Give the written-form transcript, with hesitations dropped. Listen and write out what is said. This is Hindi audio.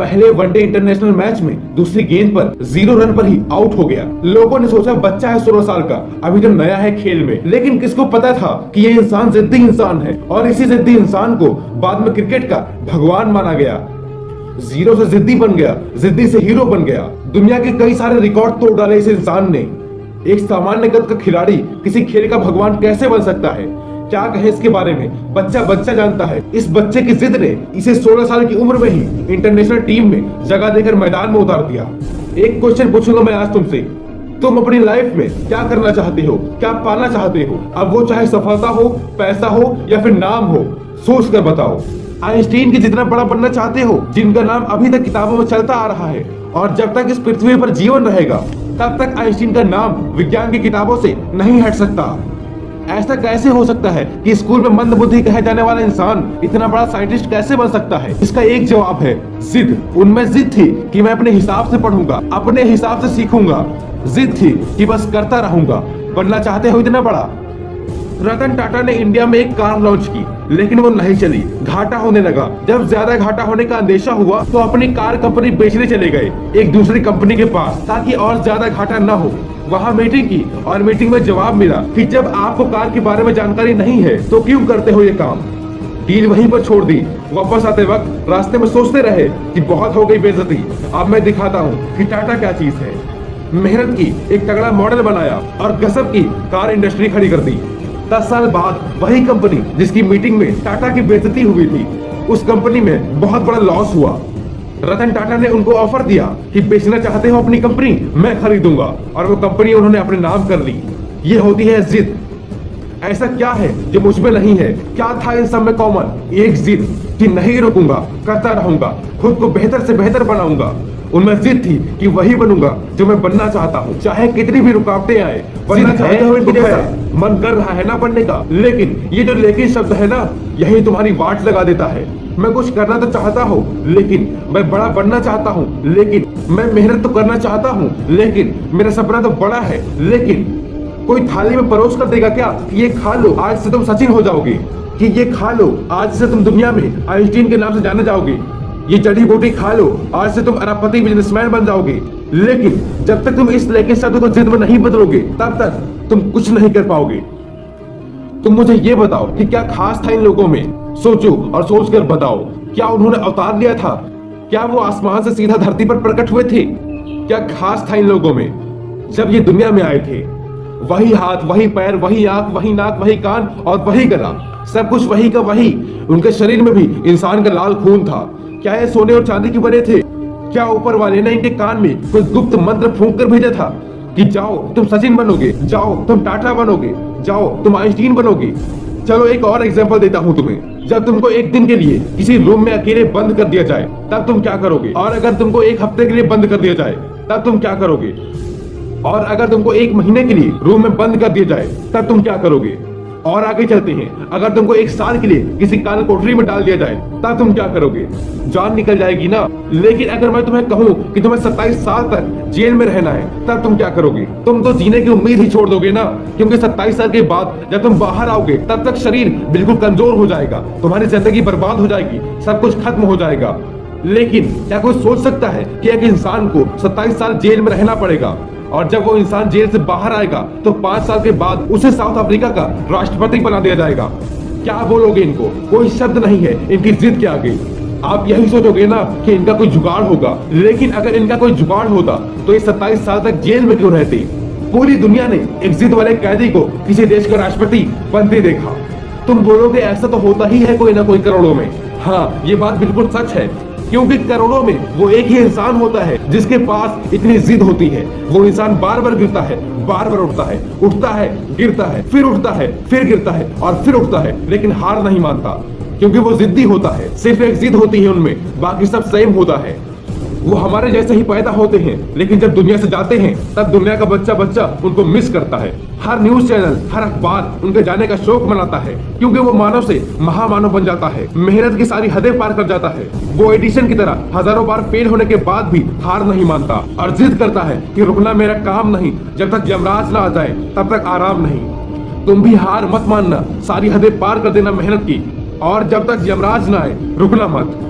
पहले वनडे इंटरनेशनल मैच में दूसरी गेंद पर 0 रन पर ही आउट हो गया। लोगों ने सोचा बच्चा है 16 साल का, अभी तो नया है खेल में, लेकिन किसको पता था कि ये इंसान जिद्दी इंसान है और इसी जिद्दी इंसान को बाद में क्रिकेट का भगवान माना गया। जीरो से जिद्दी बन गया, जिद्दी से हीरो बन गया। दुनिया के कई सारे रिकॉर्ड तोड़ डाले इस इंसान ने। एक सामान्य कद का खिलाड़ी किसी खेल का भगवान कैसे बन सकता है? क्या कहे इसके बारे में? बच्चा जानता है। इस बच्चे की जिद ने इसे 16 साल की उम्र में ही इंटरनेशनल टीम में जगह देकर मैदान में उतार दिया। एक क्वेश्चन पूछूंगा मैं आज तुमसे, तुम अपनी लाइफ में क्या करना चाहते हो, क्या पाना चाहते हो? अब वो चाहे सफलता हो, पैसा हो या फिर नाम हो, सोच कर बताओ। आइंस्टीन की जितना बड़ा बनना चाहते हो, जिनका नाम अभी तक किताबों में चलता आ रहा है और जब तक इस पृथ्वी पर जीवन रहेगा तब तक आइंस्टीन का नाम विज्ञान की किताबों से नहीं हट सकता। ऐसा कैसे हो सकता है कि स्कूल में मंद बुद्धि कहे जाने वाला इंसान इतना बड़ा साइंटिस्ट कैसे बन सकता है? इसका एक जवाब है जिद। उनमें जिद थी कि मैं अपने हिसाब से पढ़ूंगा, अपने हिसाब से सीखूंगा। जिद थी कि बस करता रहूंगा। बनना चाहते हो इतना बड़ा? रतन टाटा ने इंडिया में एक कार लॉन्च की, लेकिन वो नहीं चली, घाटा होने लगा। जब ज्यादा घाटा होने का अंदेशा हुआ तो अपनी कार कंपनी बेचने चले गए एक दूसरी कंपनी के पास, ताकि और ज्यादा घाटा न हो। वहाँ मीटिंग की और मीटिंग में जवाब मिला कि जब आपको कार के बारे में जानकारी नहीं है तो क्यों करते हो ये काम? डील वहीं पर छोड़ दी। वापस आते वक्त रास्ते में सोचते रहे कि बहुत हो गई बेइज्जती, अब मैं दिखाता हूँ कि टाटा क्या चीज है। मेहनत की, एक तगड़ा मॉडल बनाया और गजब की कार इंडस्ट्री खड़ी कर दी। 10 साल बाद वही कंपनी जिसकी मीटिंग में टाटा की बेइज्जती हुई थी, उस कंपनी में बहुत बड़ा लॉस हुआ। रतन टाटा ने उनको ऑफर दिया कि बेचना चाहते हो अपनी कंपनी, मैं खरीदूंगा, और वो कंपनी उन्होंने अपने नाम कर ली। ये होती है जिद। ऐसा क्या है जो मुझ में नहीं है? क्या था इन सब में कॉमन? एक जिद कि नहीं रुकूंगा, करता रहूंगा, खुद को बेहतर से बेहतर बनाऊंगा। उनमें जिद थी कि वही बनूंगा जो मैं बनना चाहता हूँ, चाहे कितनी भी रुकावटें आए। बनना चाहते हो इनके जैसा, मन कर रहा है ना बनने का, लेकिन ये जो लेकिन शब्द है ना, यही तुम्हारी वाट लगा देता है। मैं कुछ करना तो चाहता हूँ, लेकिन मैं बड़ा बनना चाहता हूँ, लेकिन मैं मेहनत तो करना चाहता हूँ, लेकिन मेरा सपना तो बड़ा है, लेकिन कोई थाली में परोस कर देगा क्या कि ये खा लो, आज से तुम सचिन हो जाओगे, कि ये खा लो, आज से तुम दुनिया में आइंस्टीन के नाम से जाने जाओगे, ये जड़ी बूटी खा लो, आज से तुम अरबपति बिजनेसमैन बन जाओगे। लेकिन जब तक तुम इस लेकिन शब्द को जिद में नहीं बदलोगे तब तक तुम कुछ नहीं कर पाओगे। तुम मुझे ये बताओ कि क्या खास था इन लोगों में? सोचो और सोच कर बताओ, क्या उन्होंने अवतार लिया था? क्या वो आसमान से सीधा धरती पर प्रकट हुए थे? क्या खास था इन लोगों में जब ये दुनिया में आए थे? वही हाथ, वही पैर, वही आंख, वही नाक, वही कान और वही गला, सब कुछ वही का वही। उनके शरीर में भी इंसान का लाल खून था। क्या ये सोने और चांदी के बने थे? क्या ऊपर वाले ने इनके कान में कोई गुप्त मंत्र फूंक कर भेजा था कि जाओ तुम सचिन बनोगे, जाओ तुम टाटा बनोगे, जाओ तुम आइंस्टीन बनोगे? चलो एक और एग्जांपल देता हूँ तुम्हें। जब तुमको एक दिन के लिए किसी रूम में अकेले बंद कर दिया जाए तब तुम क्या करोगे? और अगर तुमको एक हफ्ते के लिए बंद कर दिया जाए तब तुम क्या करोगे? और अगर तुमको 1 महीने के लिए रूम में बंद कर दिया जाए तब तुम क्या करोगे? और आगे चलते हैं, अगर तुमको 1 साल के लिए किसी काल कोठरी में डाल दिया जाए तब तुम क्या करोगे? जान निकल जाएगी ना। लेकिन अगर मैं तुम्हें कहूँ कि तुम्हें 27 साल तक जेल में रहना है तब तुम क्या करोगे? तुम तो जीने की उम्मीद ही छोड़ दोगे ना, क्योंकि 27 साल के बाद जब तुम बाहर आओगे तब तक शरीर बिल्कुल कमजोर हो जाएगा, तुम्हारी जिंदगी बर्बाद हो जाएगी, सब कुछ खत्म हो जाएगा। लेकिन क्या कोई सोच सकता है कि एक इंसान को 27 साल जेल में रहना पड़ेगा और जब वो इंसान जेल से बाहर आएगा तो 5 साल के बाद उसे साउथ अफ्रीका का राष्ट्रपति बना दिया जाएगा? क्या बोलोगे इनको? कोई शब्द नहीं है इनकी जिद के आगे। आप यही सोचोगे ना कि इनका कोई जुगाड़ होगा, लेकिन अगर इनका कोई जुगाड़ होता तो ये 27 साल तक जेल में क्यों रहते? पूरी दुनिया ने एक जिद वाले कैदी को किसी देश का राष्ट्रपति बनते देखा। तुम बोलोगे ऐसा तो होता ही है कोई ना कोई करोड़ों में। हाँ, ये बात बिल्कुल सच है, क्योंकि करोड़ों में वो एक ही इंसान होता है जिसके पास इतनी जिद होती है। वो इंसान बार बार गिरता है, बार बार उठता है, उठता है, गिरता है, फिर उठता है, फिर गिरता है और फिर उठता है, लेकिन हार नहीं मानता, क्योंकि वो जिद्दी होता है। सिर्फ एक जिद होती है उनमें, बाकी सब सेम होता है। वो हमारे जैसे ही पैदा होते हैं, लेकिन जब दुनिया से जाते हैं तब दुनिया का बच्चा उनको मिस करता है। हर न्यूज चैनल, हर अखबार उनके जाने का शौक मनाता है, क्योंकि वो मानव से महामानव बन जाता है, मेहनत की सारी हदें पार कर जाता है। वो एडिशन की तरह हजारों बार फेल होने के बाद भी हार नहीं मानता और जिद करता है कि रुकना मेरा काम नहीं, जब तक यमराज ना आ जाए तब तक आराम नहीं। तुम भी हार मत मानना, सारी हदें पार कर देना मेहनत की, और जब तक यमराज ना आए रुकना मत।